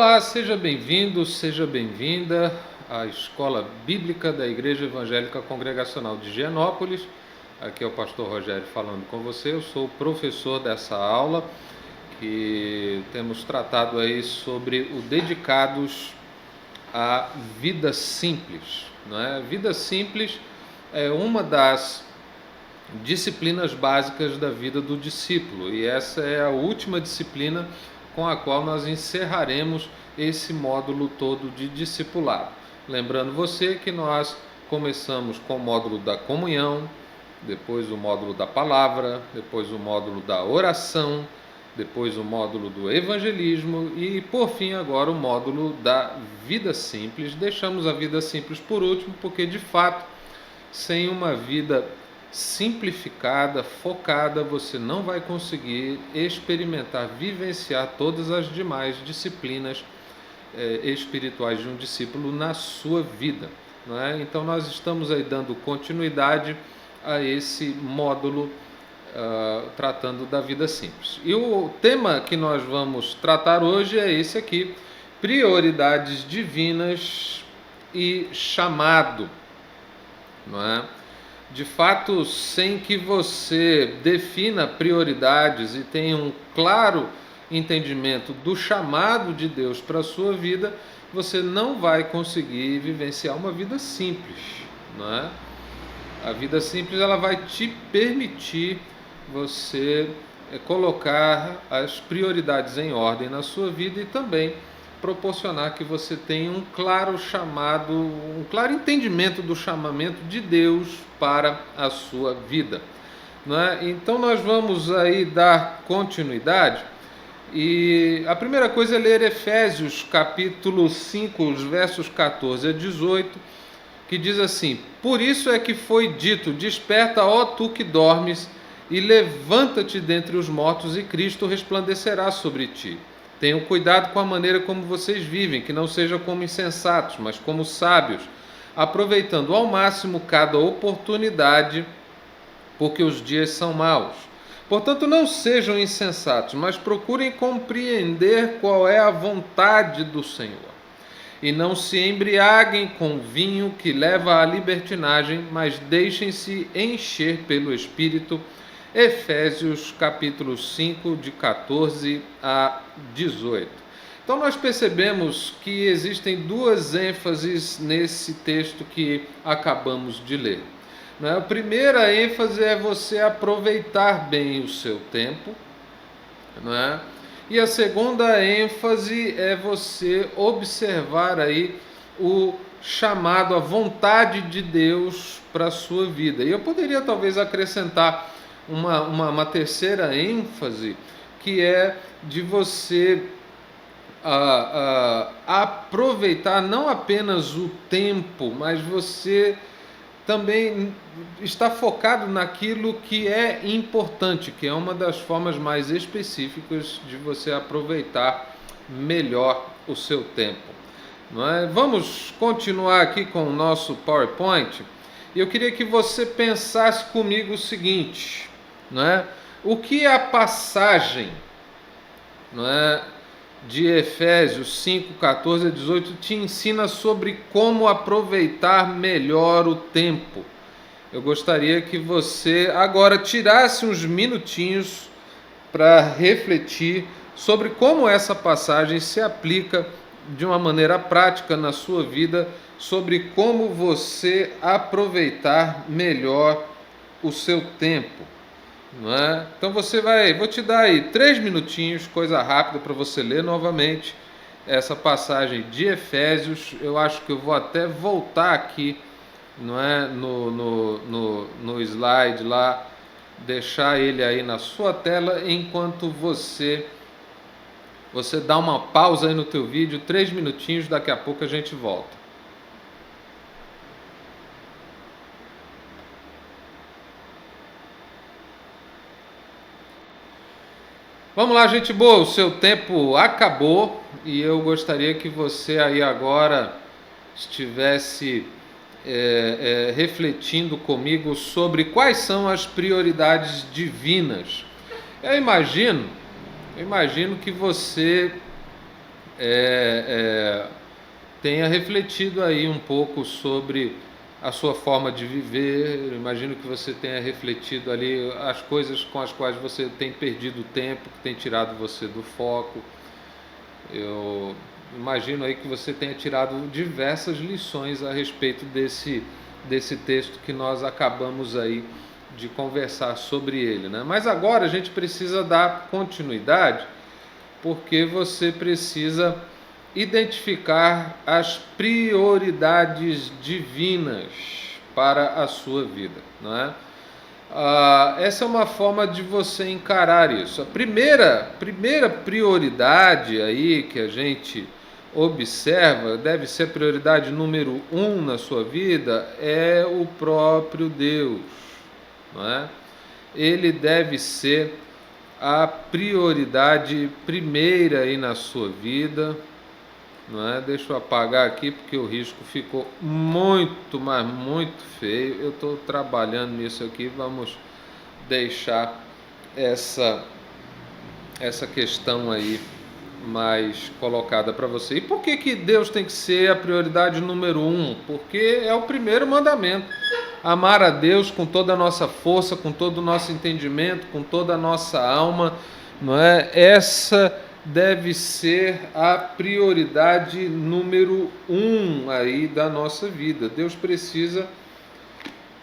Olá, seja bem-vindo, seja bem-vinda à Escola Bíblica da Igreja Evangélica Congregacional de Gianópolis. Aqui é o pastor Rogério falando com você. Eu sou o professor dessa aula que temos tratado aí sobre o dedicados à vida simples, não é? Vida simples é uma das disciplinas básicas da vida do discípulo, e essa é a última disciplina com a qual nós encerraremos esse módulo todo de discipulado. Lembrando você que nós começamos com o módulo da comunhão, depois o módulo da palavra, depois o módulo da oração, depois o módulo do evangelismo e, por fim, agora o módulo da vida simples. Deixamos a vida simples por último, porque, de fato, sem uma vida simplificada, focada, você não vai conseguir experimentar, vivenciar todas as demais disciplinas espirituais de um discípulo na sua vida, não é? Então nós estamos aí dando continuidade a esse módulo tratando da vida simples. E o tema que nós vamos tratar hoje é esse aqui: prioridades divinas e chamado, não é? De fato, sem que você defina prioridades e tenha um claro entendimento do chamado de Deus para a sua vida, você não vai conseguir vivenciar uma vida simples, não é? A vida simples, ela vai te permitir você colocar as prioridades em ordem na sua vida e também proporcionar que você tenha um claro chamado, um claro entendimento do chamamento de Deus para a sua vida, não é? Então nós vamos aí dar continuidade, e a primeira coisa é ler Efésios capítulo 5, os versos 14 a 18, que diz assim: por isso é que foi dito, desperta, ó tu que dormes, e levanta-te dentre os mortos, e Cristo resplandecerá sobre ti. Tenham cuidado com a maneira como vocês vivem, que não seja como insensatos, mas como sábios, aproveitando ao máximo cada oportunidade, porque os dias são maus. Portanto, não sejam insensatos, mas procurem compreender qual é a vontade do Senhor. E não se embriaguem com vinho que leva à libertinagem, mas deixem-se encher pelo Espírito. Efésios capítulo 5, de 14 a 18. Então nós percebemos que existem duas ênfases nesse texto que acabamos de ler. A primeira ênfase é você aproveitar bem o seu tempo, não é? E a segunda ênfase é você observar aí o chamado, a vontade de Deus para a sua vida. E eu poderia talvez acrescentar uma terceira ênfase, que é de você aproveitar não apenas o tempo, mas você também está focado naquilo que é importante, que é uma das formas mais específicas de você aproveitar melhor o seu tempo, não é? Vamos continuar aqui com o nosso PowerPoint, e eu queria que você pensasse comigo o seguinte, não é? O que a passagem, não é, de Efésios 5, 14 a 18 te ensina sobre como aproveitar melhor o tempo? Eu gostaria que você agora tirasse uns minutinhos para refletir sobre como essa passagem se aplica de uma maneira prática na sua vida, sobre como você aproveitar melhor o seu tempo, não é? Então vou te dar aí 3 minutinhos, coisa rápida, para você ler novamente essa passagem de Efésios. Eu acho que eu vou até voltar aqui, não é, no slide lá, deixar ele aí na sua tela, enquanto você dá uma pausa aí no teu vídeo, 3 minutinhos, daqui a pouco a gente volta. Vamos lá, gente boa, o seu tempo acabou e eu gostaria que você aí agora estivesse refletindo comigo sobre quais são as prioridades divinas. Eu imagino que você tenha refletido aí um pouco sobre a sua forma de viver. Eu imagino que você tenha refletido ali as coisas com as quais você tem perdido tempo, que tem tirado você do foco. Eu imagino aí que você tenha tirado diversas lições a respeito desse texto que nós acabamos aí de conversar sobre ele, né? Mas agora a gente precisa dar continuidade, porque você precisa identificar as prioridades divinas para a sua vida, não é? Essa é uma forma de você encarar isso. A primeira prioridade aí que a gente observa, deve ser a prioridade número 1 na sua vida, é o próprio Deus, não é? Ele deve ser a prioridade primeira aí na sua vida, não é? Deixa eu apagar aqui porque o risco ficou muito, mas muito feio. Eu estou trabalhando nisso aqui, vamos deixar essa questão aí mais colocada para você. E por que Deus tem que ser a prioridade número 1? Porque é o primeiro mandamento. Amar a Deus com toda a nossa força, com todo o nosso entendimento, com toda a nossa alma, não é? Essa deve ser a prioridade número 1 aí da nossa vida. Deus precisa,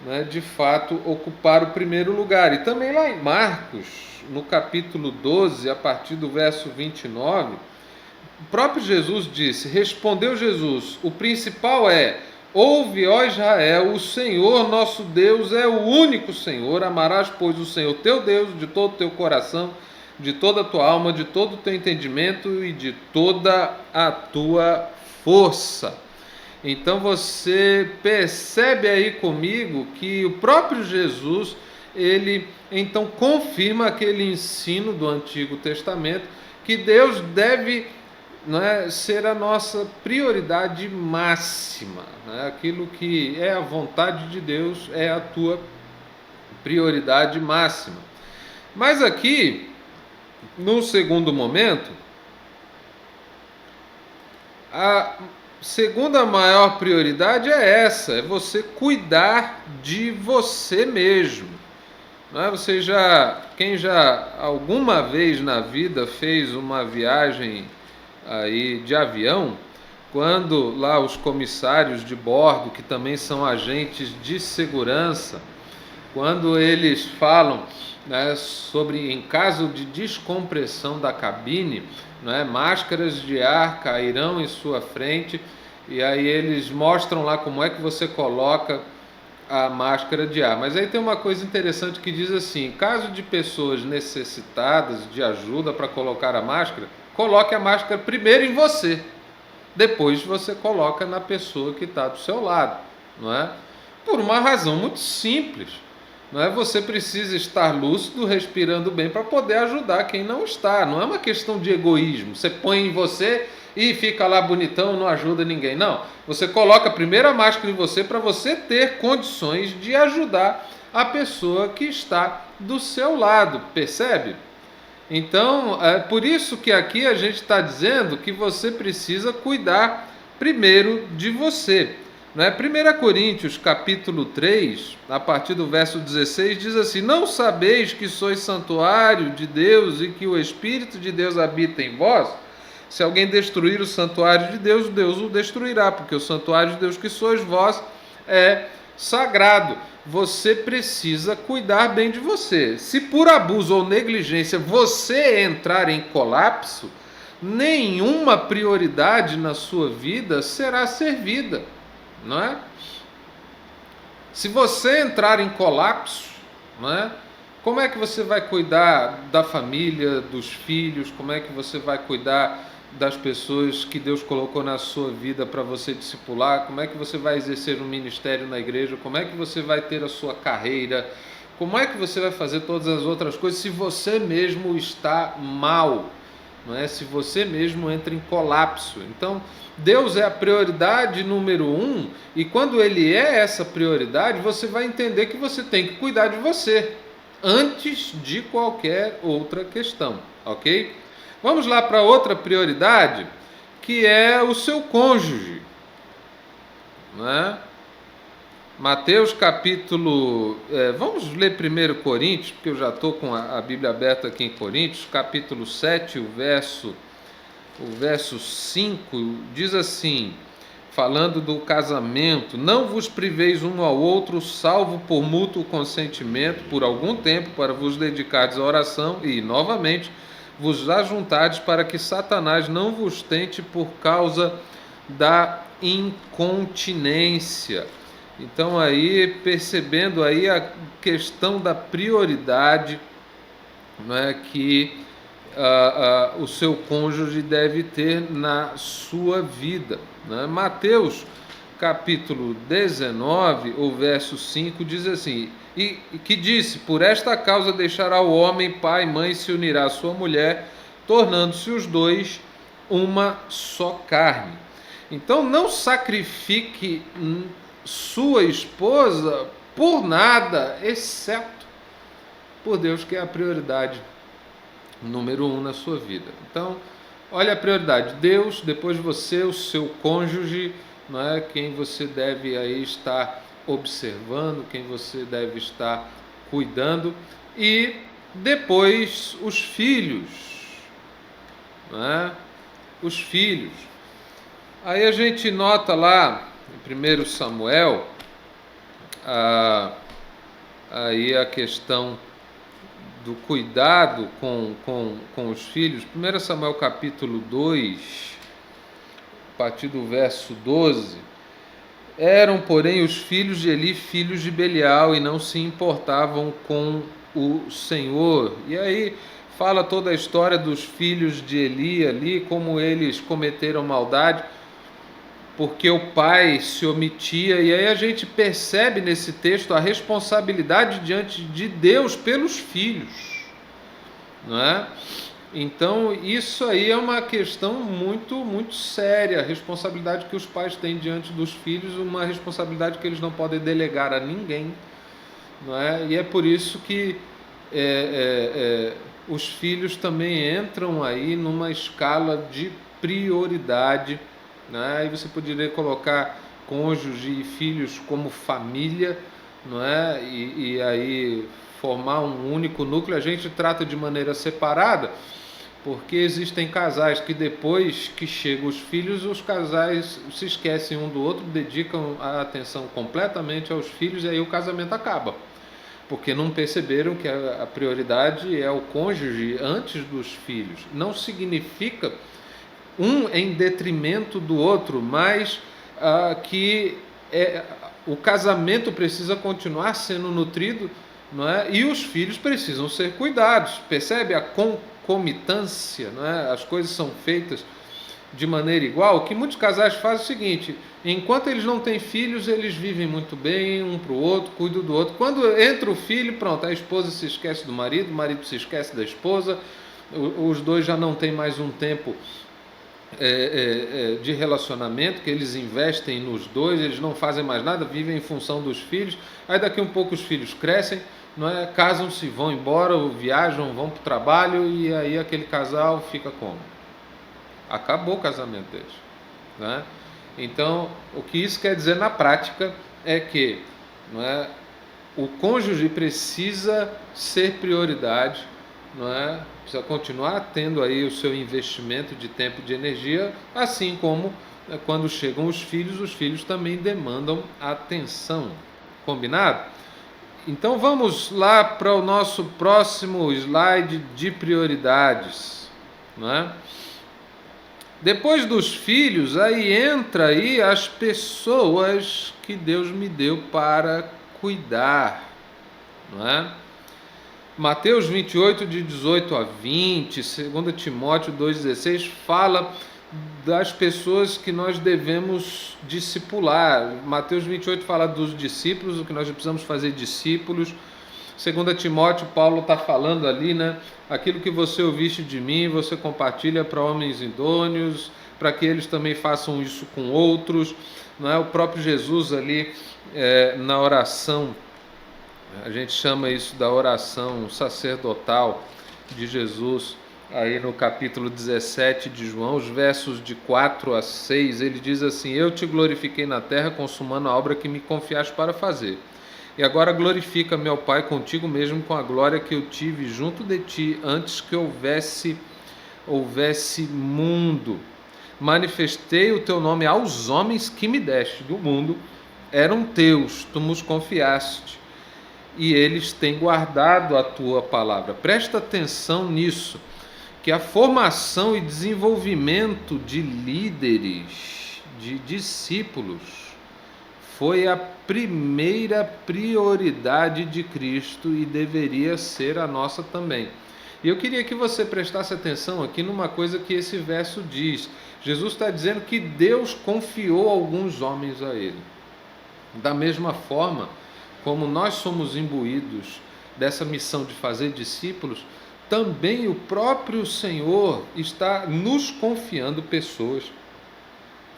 né, de fato, ocupar o primeiro lugar. E também lá em Marcos, no capítulo 12, a partir do verso 29, o próprio Jesus disse, respondeu Jesus, o principal é: ouve, ó Israel, o Senhor nosso Deus é o único Senhor. Amarás, pois, o Senhor teu Deus de todo o teu coração, de toda a tua alma, de todo o teu entendimento e de toda a tua força. Então você percebe aí comigo que o próprio Jesus, ele então confirma aquele ensino do Antigo Testamento, que Deus deve, não é, ser a nossa prioridade máxima, né? Aquilo que é a vontade de Deus é a tua prioridade máxima. Mas aqui, no segundo momento, a segunda maior prioridade é essa, é você cuidar de você mesmo. Não é? Quem já alguma vez na vida fez uma viagem aí de avião, quando lá os comissários de bordo, que também são agentes de segurança, quando eles falam, né, sobre, em caso de descompressão da cabine, né, máscaras de ar cairão em sua frente, e aí eles mostram lá como é que você coloca a máscara de ar. Mas aí tem uma coisa interessante que diz assim: em caso de pessoas necessitadas de ajuda para colocar a máscara, coloque a máscara primeiro em você, depois você coloca na pessoa que está do seu lado, não é? Por uma razão muito simples, não é? Você precisa estar lúcido, respirando bem para poder ajudar quem não está. Não é uma questão de egoísmo. Você põe em você e fica lá bonitão, não ajuda ninguém. Não, você coloca primeiro a máscara em você para você ter condições de ajudar a pessoa que está do seu lado, percebe? Então, é por isso que aqui a gente está dizendo que você precisa cuidar primeiro de você. Né? 1 Coríntios capítulo 3, a partir do verso 16, diz assim: não sabeis que sois santuário de Deus e que o Espírito de Deus habita em vós? Se alguém destruir o santuário de Deus, Deus o destruirá, porque o santuário de Deus que sois vós é sagrado. Você precisa cuidar bem de você. Se por abuso ou negligência você entrar em colapso, nenhuma prioridade na sua vida será servida, não é? Se você entrar em colapso, não é? Como é que você vai cuidar da família, dos filhos? Como é que você vai cuidar das pessoas que Deus colocou na sua vida para você discipular? Como é que você vai exercer um ministério na igreja? Como é que você vai ter a sua carreira? Como é que você vai fazer todas as outras coisas se você mesmo está mal? Não é? Se você mesmo entra em colapso. Então, Deus é a prioridade número 1, e quando Ele é essa prioridade, você vai entender que você tem que cuidar de você antes de qualquer outra questão, ok? Vamos lá para outra prioridade, que é o seu cônjuge, não é? Mateus capítulo... vamos ler primeiro Coríntios, porque eu já estou com a Bíblia aberta aqui em Coríntios, capítulo 7, o verso 5, diz assim, falando do casamento: não vos priveis um ao outro, salvo por mútuo consentimento, por algum tempo, para vos dedicardes à oração, e, novamente, vos ajuntardes, para que Satanás não vos tente por causa da incontinência. Então, aí, percebendo aí a questão da prioridade, né, que o seu cônjuge deve ter na sua vida, né? Mateus capítulo 19, o verso 5, diz assim, e que disse: por esta causa deixará o homem pai e mãe, se unirá à sua mulher, tornando-se os dois uma só carne. Então não sacrifique sua esposa por nada, exceto por Deus, que é a prioridade número 1 na sua vida. Então, olha a prioridade: Deus, depois você, o seu cônjuge, não é? Quem você deve aí estar observando, quem você deve estar cuidando, e depois os filhos, não é? Os filhos. Aí a gente nota lá em 1 Samuel aí a questão do cuidado com os filhos. 1 Samuel capítulo 2, a partir do verso 12: eram, porém, os filhos de Eli filhos de Belial, e não se importavam com o Senhor. E aí fala toda a história dos filhos de Eli ali, como eles cometeram maldade, porque o pai se omitia. E aí a gente percebe nesse texto a responsabilidade diante de Deus pelos filhos, não é? Então isso aí é uma questão muito, muito séria, a responsabilidade que os pais têm diante dos filhos, uma responsabilidade que eles não podem delegar a ninguém, não é? E é por isso que os filhos também entram aí numa escala de prioridade, né? Aí você poderia colocar cônjuge e filhos como família, não é? E aí formar um único núcleo. A gente trata de maneira separada, porque existem casais que depois que chegam os filhos, os casais se esquecem um do outro, dedicam a atenção completamente aos filhos, e aí o casamento acaba, porque não perceberam que a prioridade é o cônjuge antes dos filhos. Não significa um em detrimento do outro, mas que o casamento precisa continuar sendo nutrido, não é? E os filhos precisam ser cuidados. Percebe a concomitância, não é? As coisas são feitas de maneira igual. O que muitos casais fazem é o seguinte: enquanto eles não têm filhos, eles vivem muito bem um para o outro, cuidam do outro. Quando entra o filho, pronto, a esposa se esquece do marido, o marido se esquece da esposa, os dois já não têm mais um tempo de relacionamento, que eles investem nos dois, eles não fazem mais nada, vivem em função dos filhos. Aí daqui um pouco os filhos crescem, não é? Casam-se, vão embora, viajam, vão para o trabalho, e aí aquele casal fica como? Acabou o casamento deles, né? Então, o que isso quer dizer na prática é que, não é, o cônjuge precisa ser prioridade, não é? Precisa continuar tendo aí o seu investimento de tempo e de energia, assim como quando chegam os filhos também demandam atenção. Combinado? Então vamos lá para o nosso próximo slide de prioridades, não é? Depois dos filhos, aí entra aí as pessoas que Deus me deu para cuidar, não é? Mateus 28, de 18 a 20, 2 Timóteo 2,16, fala das pessoas que nós devemos discipular. Mateus 28 fala dos discípulos, o que nós precisamos fazer discípulos. 2 Timóteo, Paulo está falando ali, né? Aquilo que você ouviste de mim, você compartilha para homens idôneos, para que eles também façam isso com outros, não é? O próprio Jesus ali, na oração, a gente chama isso da oração sacerdotal de Jesus, aí no capítulo 17 de João, os versos de 4 a 6, ele diz assim: eu te glorifiquei na terra, consumando a obra que me confiaste para fazer. E agora glorifica, meu Pai, contigo mesmo, com a glória que eu tive junto de ti, antes que houvesse mundo. Manifestei o teu nome aos homens que me deste do mundo, eram teus, tu nos confiaste, e eles têm guardado a tua palavra. Presta atenção nisso, que a formação e desenvolvimento de líderes, de discípulos, foi a primeira prioridade de Cristo e deveria ser a nossa também. E eu queria que você prestasse atenção aqui numa coisa que esse verso diz. Jesus está dizendo que Deus confiou alguns homens a ele. Da mesma forma como nós somos imbuídos dessa missão de fazer discípulos, também o próprio Senhor está nos confiando pessoas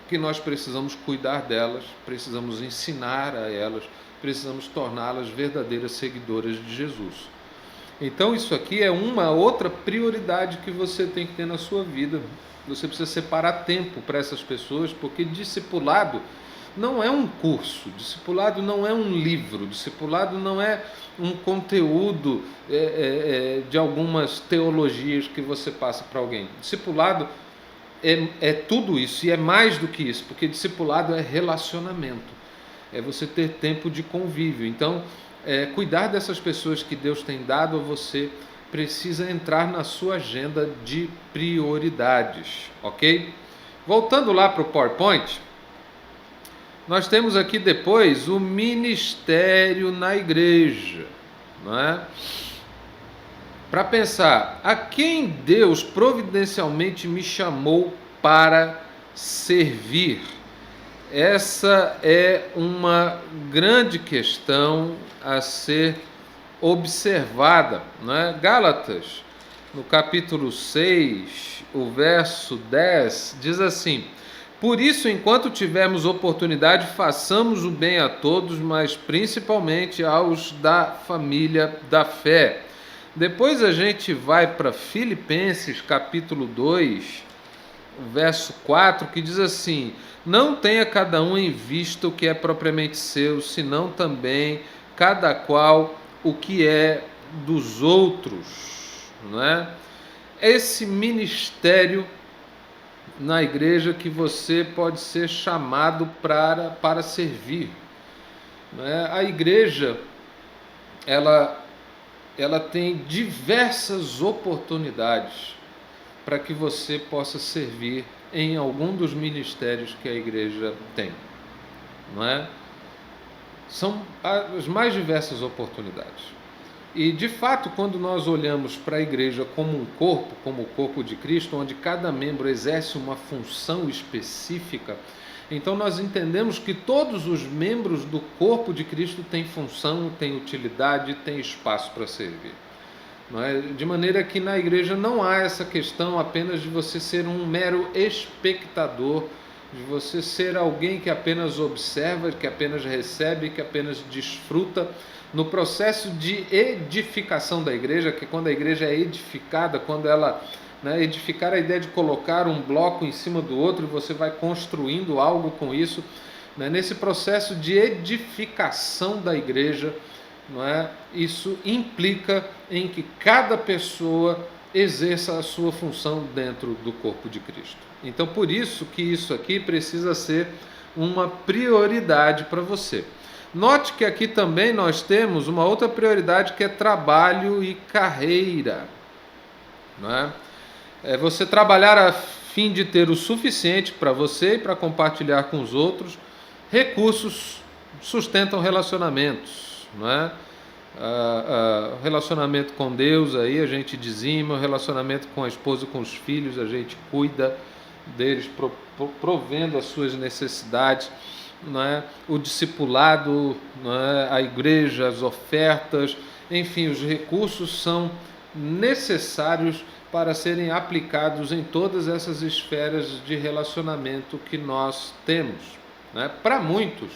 que nós precisamos cuidar delas, precisamos ensinar a elas, precisamos torná-las verdadeiras seguidoras de Jesus. Então isso aqui é uma outra prioridade que você tem que ter na sua vida. Você precisa separar tempo para essas pessoas, porque discipulado não é um curso, discipulado não é um livro, discipulado não é um conteúdo de algumas teologias que você passa para alguém. Discipulado é tudo isso e é mais do que isso, porque discipulado é relacionamento, é você ter tempo de convívio. Então, cuidar dessas pessoas que Deus tem dado a você precisa entrar na sua agenda de prioridades, ok? Voltando lá para o PowerPoint, nós temos aqui depois o ministério na igreja, não é? Para pensar, a quem Deus providencialmente me chamou para servir? Essa é uma grande questão a ser observada, não é? Gálatas, no capítulo 6, o verso 10, diz assim: por isso, enquanto tivermos oportunidade, façamos o bem a todos, mas principalmente aos da família da fé. Depois a gente vai para Filipenses capítulo 2, verso 4, que diz assim: não tenha cada um em vista o que é propriamente seu, senão também cada qual o que é dos outros, não é? Esse ministério na igreja que você pode ser chamado para servir, não é? A igreja, ela tem diversas oportunidades para que você possa servir em algum dos ministérios que a igreja tem, não é? São as mais diversas oportunidades. E, de fato, quando nós olhamos para a igreja como um corpo, como o corpo de Cristo, onde cada membro exerce uma função específica, então nós entendemos que todos os membros do corpo de Cristo têm função, têm utilidade, têm espaço para servir. Não é? De maneira que na igreja não há essa questão apenas de você ser um mero espectador, de você ser alguém que apenas observa, que apenas recebe, que apenas desfruta. No processo de edificação da igreja, que quando a igreja é edificada, quando ela, edificar a ideia de colocar um bloco em cima do outro e você vai construindo algo com isso, nesse processo de edificação da igreja, não é? Isso implica em que cada pessoa exerça a sua função dentro do corpo de Cristo. Então, por isso que isso aqui precisa ser uma prioridade para você. Note que aqui também nós temos uma outra prioridade, que é trabalho e carreira, não é? É você trabalhar a fim de ter o suficiente para você e para compartilhar com os outros. Recursos sustentam relacionamentos, não é? Relacionamento com Deus, aí a gente dizima, o relacionamento com a esposa e com os filhos, a gente cuida deles, provendo as suas necessidades, não é? O discipulado, não é? A igreja, as ofertas, enfim, os recursos são necessários para serem aplicados em todas essas esferas de relacionamento que nós temos, né? Para muitos,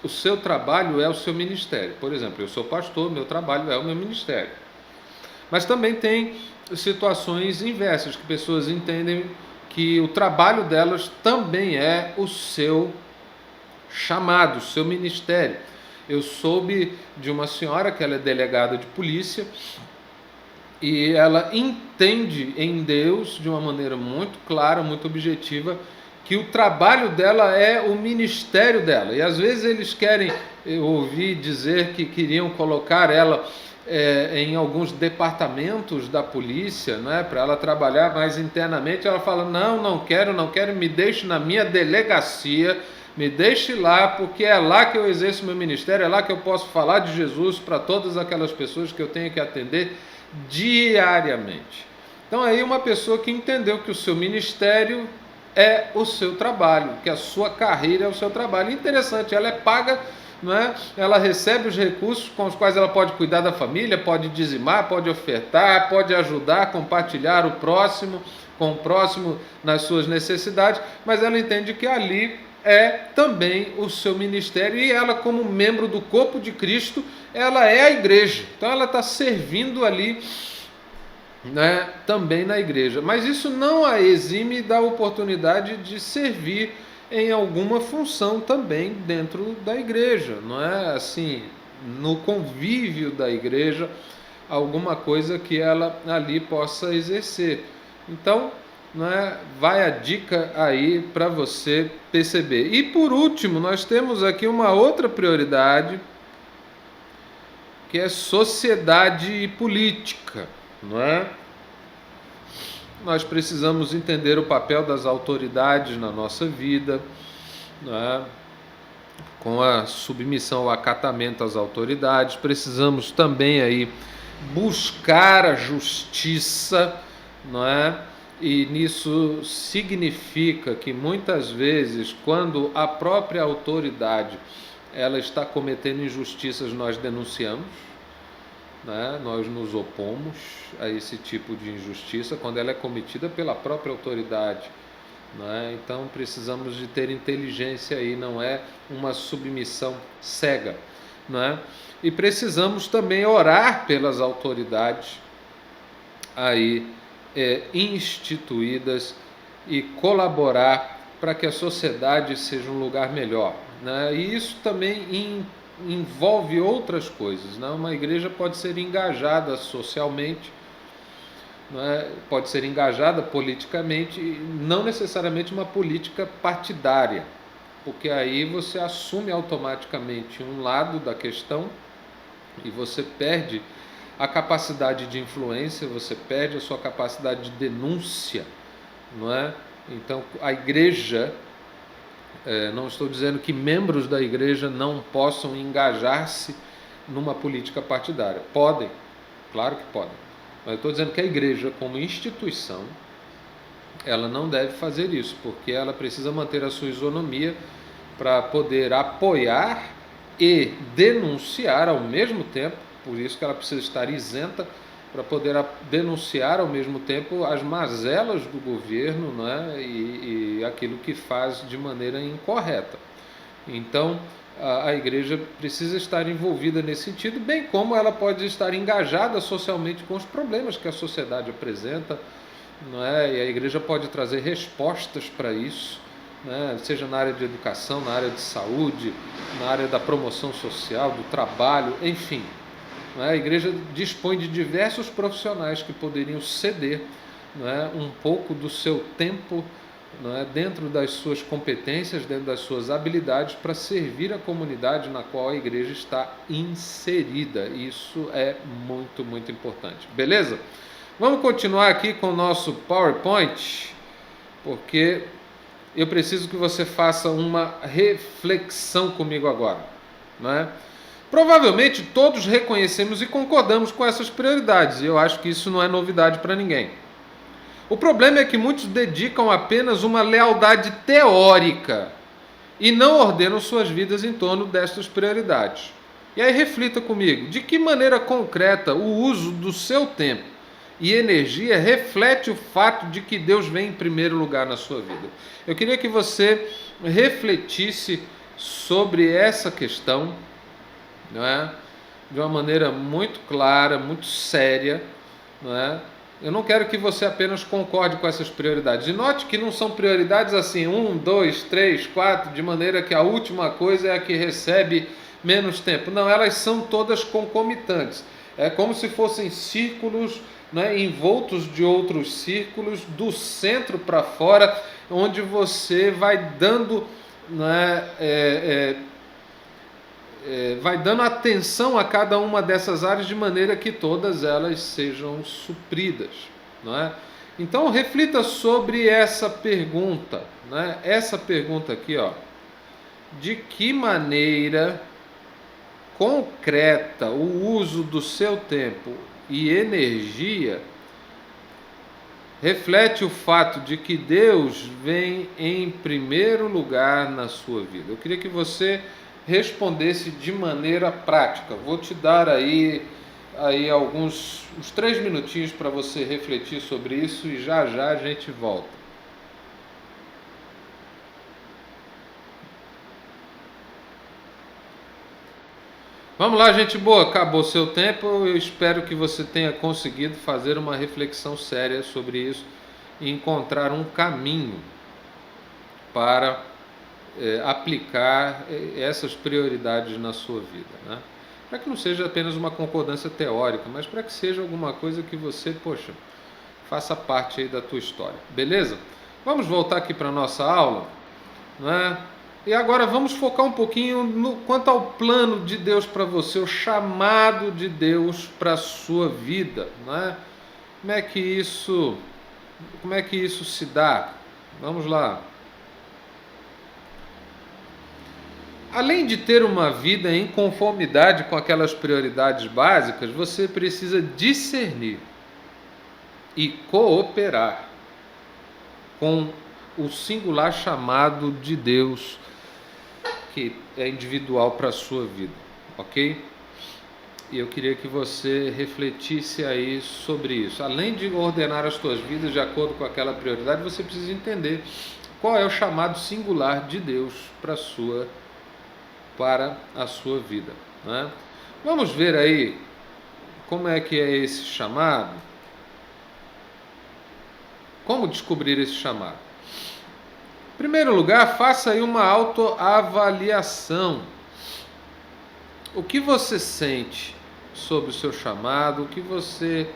o seu trabalho é o seu ministério. Por exemplo, eu sou pastor, meu trabalho é o meu ministério. Mas também tem situações inversas, que pessoas entendem que o trabalho delas também é o seu chamado, o seu ministério. Eu soube de uma senhora que ela é delegada de polícia e ela entende em Deus de uma maneira muito clara, muito objetiva, que o trabalho dela é o ministério dela. E às vezes eles querem ouvir dizer que queriam colocar ela em alguns departamentos da polícia, né, para ela trabalhar mais internamente. Ela fala: não quero, me deixe na minha delegacia, me deixe lá, porque é lá que eu exerço meu ministério, é lá que eu posso falar de Jesus para todas aquelas pessoas que eu tenho que atender diariamente. Então aí uma pessoa que entendeu que o seu ministério é o seu trabalho, que a sua carreira é o seu trabalho. Interessante, ela é paga, não é? Ela recebe os recursos com os quais ela pode cuidar da família, pode dizimar, pode ofertar, pode ajudar, compartilhar com o próximo nas suas necessidades, mas ela entende que ali é também o seu ministério, e ela, como membro do corpo de Cristo, ela é a igreja. Então ela está servindo ali, né, também na igreja. Mas isso não a exime da oportunidade de servir em alguma função também dentro da igreja, não é assim, no convívio da igreja, alguma coisa que ela ali possa exercer. Então, né, vai a dica aí para você perceber. E por último, nós temos aqui uma outra prioridade, que é sociedade e política, não é? Nós precisamos entender o papel das autoridades na nossa vida, não é? Com a submissão ao acatamento às autoridades. Precisamos também aí buscar a justiça, não é? E nisso significa que muitas vezes, quando a própria autoridade ela está cometendo injustiças, nós denunciamos, né? Nós nos opomos a esse tipo de injustiça quando ela é cometida pela própria autoridade, né? Então precisamos de ter inteligência aí, não é uma submissão cega, né? E precisamos também orar pelas autoridades aí instituídas e colaborar para que a sociedade seja um lugar melhor, né? E isso também envolve outras coisas, né? Uma igreja pode ser engajada socialmente, né? Pode ser engajada politicamente, não necessariamente uma política partidária, porque aí você assume automaticamente um lado da questão e você perde a capacidade de influência, você perde a sua capacidade de denúncia, não é? Então a igreja, não estou dizendo que membros da igreja não possam engajar-se numa política partidária, podem, claro que podem, mas eu estou dizendo que a igreja como instituição, ela não deve fazer isso, porque ela precisa manter a sua isonomia para poder apoiar e denunciar ao mesmo tempo. Por isso que ela precisa estar isenta, para poder denunciar ao mesmo tempo as mazelas do governo, né, e aquilo que faz de maneira incorreta. Então, a igreja precisa estar envolvida nesse sentido, bem como ela pode estar engajada socialmente com os problemas que a sociedade apresenta, não é? E a igreja pode trazer respostas para isso, né? Seja na área de educação, na área de saúde, na área da promoção social, do trabalho, enfim. A igreja dispõe de diversos profissionais que poderiam ceder, não é, um pouco do seu tempo, não é, dentro das suas competências, dentro das suas habilidades, para servir a comunidade na qual a igreja está inserida. Isso é muito, muito importante. Beleza? Vamos continuar aqui com o nosso PowerPoint, porque eu preciso que você faça uma reflexão comigo agora, não é? Provavelmente todos reconhecemos e concordamos com essas prioridades, e eu acho que isso não é novidade para ninguém. O problema é que muitos dedicam apenas uma lealdade teórica e não ordenam suas vidas em torno destas prioridades. E aí reflita comigo, de que maneira concreta o uso do seu tempo e energia reflete o fato de que Deus vem em primeiro lugar na sua vida? Eu queria que você refletisse sobre essa questão, não é? De uma maneira muito clara, muito séria, não é? Eu não quero que você apenas concorde com essas prioridades. E note que não são prioridades assim, 1, 2, 3, 4, de maneira que a última coisa é a que recebe menos tempo. Não, elas são todas concomitantes. É como se fossem círculos, né, envoltos de outros círculos, do centro para fora, onde você vai dando, né, vai dando atenção a cada uma dessas áreas de maneira que todas elas sejam supridas, não é? Então reflita sobre essa pergunta, né? Essa pergunta aqui, ó: de que maneira concreta o uso do seu tempo e energia reflete o fato de que Deus vem em primeiro lugar na sua vida? Eu queria que você respondesse de maneira prática. Vou te dar aí uns 3 minutinhos para você refletir sobre isso e já já a gente volta. Vamos lá, gente boa, acabou seu tempo. Eu espero que você tenha conseguido fazer uma reflexão séria sobre isso e encontrar um caminho para aplicar essas prioridades na sua vida, né? Para que não seja apenas uma concordância teórica, mas para que seja alguma coisa que você, faça parte aí da tua história, beleza? Vamos voltar aqui para a nossa aula, né? E agora vamos focar um pouquinho quanto ao plano de Deus para você, o chamado de Deus para a sua vida, né? Como é que isso se dá? Vamos lá. Além de ter uma vida em conformidade com aquelas prioridades básicas, você precisa discernir e cooperar com o singular chamado de Deus que é individual para a sua vida, ok? E eu queria que você refletisse aí sobre isso. Além de ordenar as suas vidas de acordo com aquela prioridade, você precisa entender qual é o chamado singular de Deus para a sua vida, né? Vamos ver aí como é que é esse chamado. Como descobrir esse chamado? Em primeiro lugar, faça aí uma autoavaliação. O que você sente sobre o seu chamado? O que você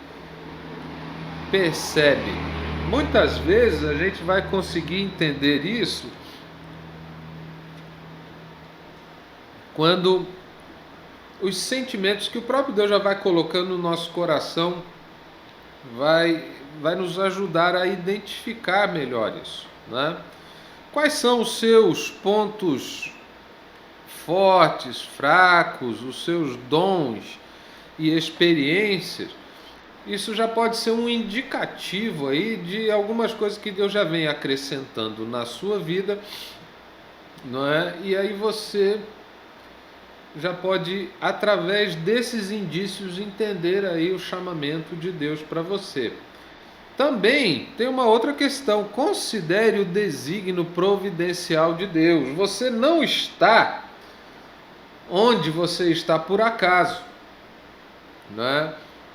percebe? Muitas vezes a gente vai conseguir entender isso quando os sentimentos que o próprio Deus já vai colocando no nosso coração vai nos ajudar a identificar melhor isso, né? Quais são os seus pontos fortes, fracos, os seus dons e experiências? Isso já pode ser um indicativo aí de algumas coisas que Deus já vem acrescentando na sua vida, não é? E aí você já pode, através desses indícios, entender aí o chamamento de Deus para você. Também tem uma outra questão: considere o desígnio providencial de Deus. Você não está onde você está por acaso, né?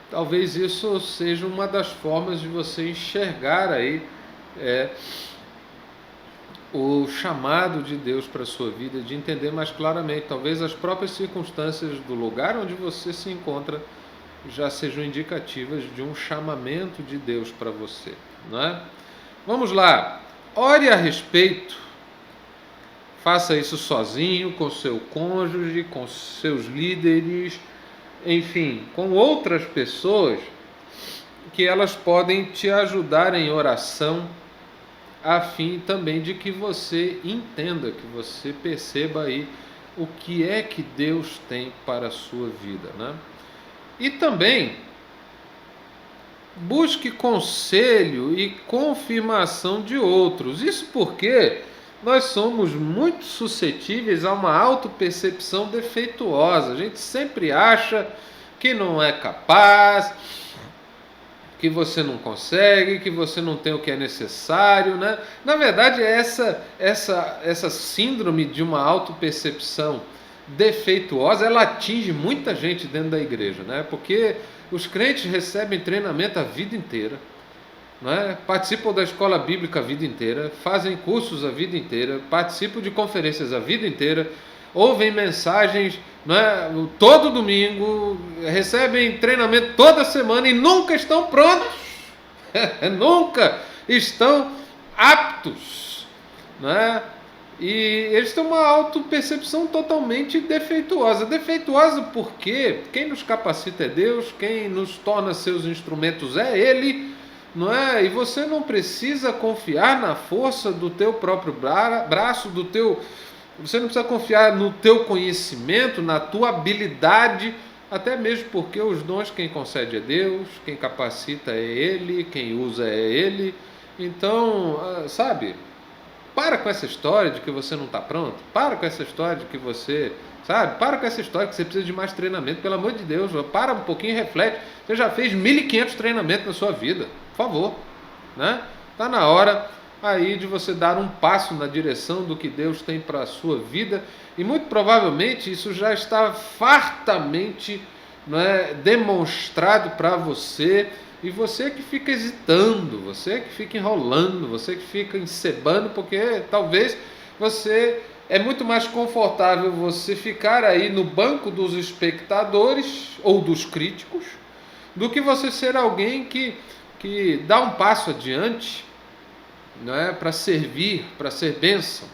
Talvez isso seja uma das formas de você enxergar aí o chamado de Deus para a sua vida, de entender mais claramente. Talvez as próprias circunstâncias do lugar onde você se encontra já sejam indicativas de um chamamento de Deus para você, não é? Vamos lá, ore a respeito, faça isso sozinho, com seu cônjuge, com seus líderes, enfim, com outras pessoas que elas podem te ajudar em oração, a fim também de que você entenda, que você perceba aí o que é que Deus tem para a sua vida, né? E também busque conselho e confirmação de outros. Isso porque nós somos muito suscetíveis a uma autopercepção defeituosa. A gente sempre acha que não é capaz, que você não consegue, que você não tem o que é necessário, né? Na verdade, essa síndrome de uma autopercepção defeituosa, ela atinge muita gente dentro da igreja, né? Porque Os crentes recebem treinamento a vida inteira, não é? Participam da escola bíblica a vida inteira, fazem cursos a vida inteira, participam de conferências a vida inteira, ouvem mensagens, não é? Todo domingo, recebem treinamento toda semana e nunca estão prontos, nunca estão aptos, não é? E eles têm uma autopercepção totalmente defeituosa. Defeituosa porque quem nos capacita é Deus, quem nos torna seus instrumentos é Ele, não é? E você não precisa confiar na força do teu próprio braço, você não precisa confiar no teu conhecimento, na tua habilidade, até mesmo porque os dons quem concede é Deus, quem capacita é Ele, quem usa é Ele. Então, sabe, para com essa história de que você não está pronto, para com essa história de que você, sabe, para com essa história que você precisa de mais treinamento, pelo amor de Deus, para um pouquinho e reflete. Você já fez 1.500 treinamentos na sua vida, por favor, né? Está na hora aí de você dar um passo na direção do que Deus tem para a sua vida, e muito provavelmente isso já está fartamente, não é, demonstrado para você, e você que fica hesitando, você que fica enrolando, você que fica encebando, porque talvez é muito mais confortável você ficar aí no banco dos espectadores ou dos críticos, do que você ser alguém que dá um passo adiante, não é, para servir, para ser bênção.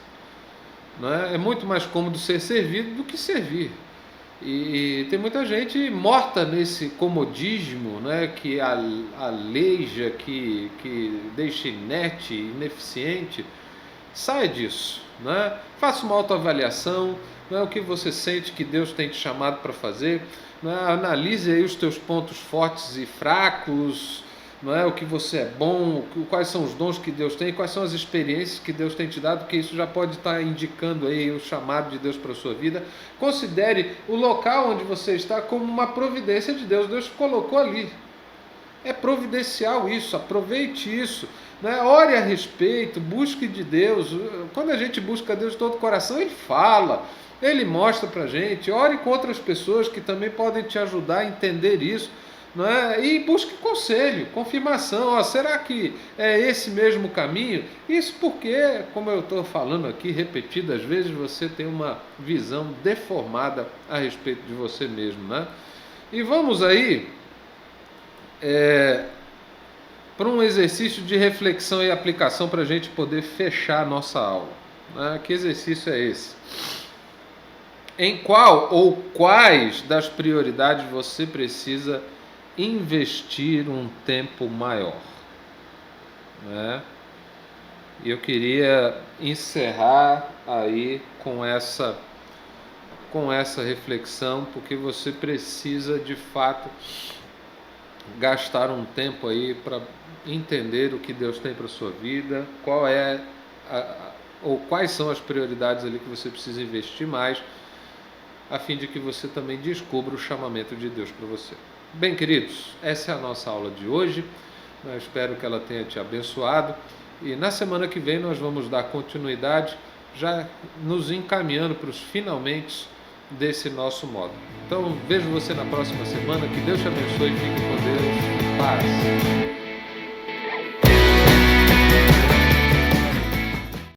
Não é? É muito mais cômodo ser servido do que servir. E tem muita gente morta nesse comodismo, né, que aleija, que deixa inerte, ineficiente. Saia disso, né? Faça uma autoavaliação, não é, o que você sente que Deus tem te chamado para fazer, não é? Analise aí os teus pontos fortes e fracos, não é, o que você é bom, quais são os dons que Deus tem, quais são as experiências que Deus tem te dado, porque isso já pode estar indicando aí o chamado de Deus para a sua vida. Considere o local onde você está como uma providência de Deus. Deus te colocou ali. É providencial isso, aproveite isso, né? Ore a respeito, busque de Deus. Quando a gente busca Deus de todo o coração, Ele fala, Ele mostra para a gente. Ore com outras pessoas que também podem te ajudar a entender isso. Não é? E busque conselho, confirmação. Será que é esse mesmo caminho? Isso porque, como eu estou falando aqui repetidas vezes, você tem uma visão deformada a respeito de você mesmo, né? E vamos aí para um exercício de reflexão e aplicação para a gente poder fechar a nossa aula, né? Que exercício é esse? Em qual ou quais das prioridades você precisa investir um tempo maior, né? E eu queria encerrar aí com essa reflexão, porque você precisa de fato gastar um tempo aí para entender o que Deus tem para a sua vida, ou quais são as prioridades ali que você precisa investir mais, a fim de que você também descubra o chamamento de Deus para você. Bem, queridos, essa é a nossa aula de hoje. Eu espero que ela tenha te abençoado. E na semana que vem nós vamos dar continuidade, já nos encaminhando para os finalmente desse nosso módulo. Então, vejo você na próxima semana. Que Deus te abençoe e fique com Deus. Paz.